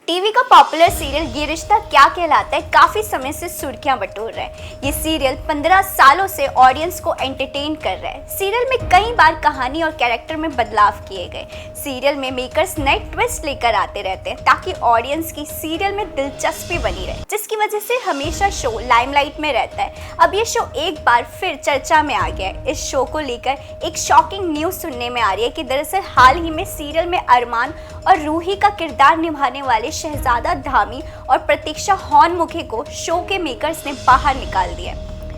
TV का popular serial ये रिश्ता क्या कहलाता है काफी समय से सुर्खियां बटोर रहा है। ये सीरियल 15 सालों से ऑडियंस को एंटरटेन कर रहा है। सीरियल में कई बार कहानी और कैरेक्टर में बदलाव किए गए। सीरियल में मेकर्स नए ट्विस्ट लेकर आते रहते हैं ताकि ऑडियंस की सीरियल में दिलचस्पी बनी रहे, जिसकी वजह से हमेशा शो लाइमलाइट में रहता है। अब ये शो एक बार फिर चर्चा में आ गया है। इस शो को लेकर एक शॉकिंग न्यूज सुनने में आ रही है कि दरअसल हाल ही में सीरियल में अरमान और रूही का किरदार निभाने वाले शहजादा धामी और प्रतीक्षा हॉर्नमुखे को शो के मेकर्स ने बाहर निकाल दिया।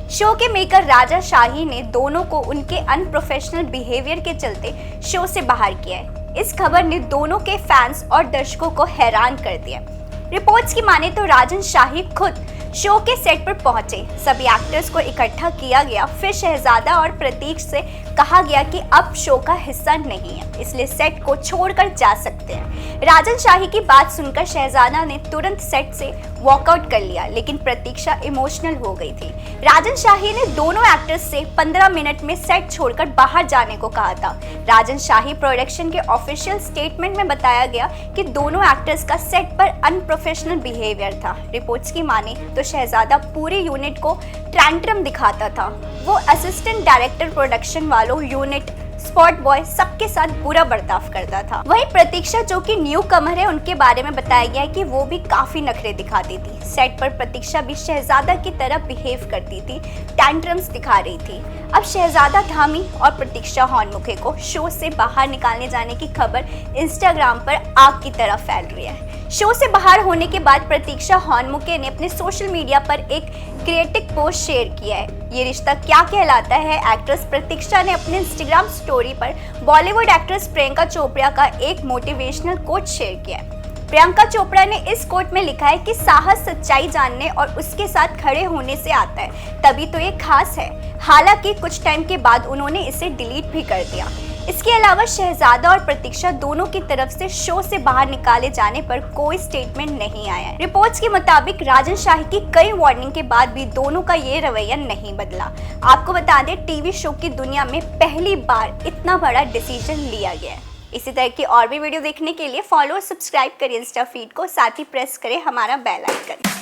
शो के मेकर राजा शाही ने दोनों को उनके अनप्रोफेशनल बिहेवियर के चलते शो से बाहर किया है। इस खबर ने दोनों के फैंस और दर्शकों को हैरान कर दिया। रिपोर्ट्स की माने तो राजन शाही खुद शो के सेट पर पहुंचे, सभी एक्टर्स को इकट्ठा किया गया, फिर शहजादा और प्रतीक से कहा गया कि अब शो का हिस्सा नहीं है, इसलिए सेट को छोड़कर जा सकते हैं। राजन शाही की बात सुनकर शहजादा ने तुरंत सेट से वॉकआउट कर लिया, लेकिन प्रतीक्षा इमोशनल हो गई थी। राजन शाही ने दोनों एक्टर्स से 15 मिनट में सेट छोड़कर बाहर जाने को कहा था। राजन शाही प्रोडक्शन के ऑफिशियल स्टेटमेंट में बताया गया कि दोनों एक्टर्स का सेट पर अनप्रोफेशनल बिहेवियर था। रिपोर्ट्स की माने तो शहजादा पूरे यूनिट को टैंट्रम दिखाता था। वो असिस्टेंट डायरेक्टर, प्रोडक्शन वालों, यूनिट, स्पॉट बॉय सबके साथ बुरा बर्ताव करता था। वहीं प्रतीक्षा जो कि न्यू कमर है, उनके बारे में बताया गया है कि वो भी काफी नखरे दिखाती थी। सेट पर प्रतीक्षा भी शहजादा की तरह बिहेव करती थी, टैंट्रम्स दिखा रही थी। अब शहजादा धामी और प्रतीक्षा हॉर्नमुखे को शो से बाहर निकालने जाने की खबर इंस्टाग्राम पर आग की तरह फैल रही है। शो से बाहर होने के बाद प्रतीक्षा हॉर्नमुखे ने अपने सोशल मीडिया पर एक क्रिएटिव पोस्ट शेयर किया है। ये रिश्ता क्या कहलाता है एक्ट्रेस प्रतीक्षा ने अपने इंस्टाग्राम स्टोरी पर बॉलीवुड एक्ट्रेस प्रियंका चोपड़ा का एक मोटिवेशनल कोट शेयर किया है। प्रियंका चोपड़ा ने इस कोट में लिखा है कि साहस सच्चाई जानने और उसके साथ खड़े होने से आता है, तभी तो ये खास है। हालांकि कुछ टाइम के बाद उन्होंने इसे डिलीट भी कर दिया। इसके अलावा शहजादा और प्रतीक्षा दोनों की तरफ से शो से बाहर निकाले जाने पर कोई स्टेटमेंट नहीं आया है। रिपोर्ट्स के मुताबिक राजन शाही की कई वार्निंग के बाद भी दोनों का ये रवैया नहीं बदला। आपको बता दें, टीवी शो की दुनिया में पहली बार इतना बड़ा डिसीजन लिया गया है। इसी तरह की और भी वीडियो देखने के लिए फॉलो और सब्सक्राइब करें इंस्टा फीड को, साथ ही प्रेस करें हमारा बेल आइकन।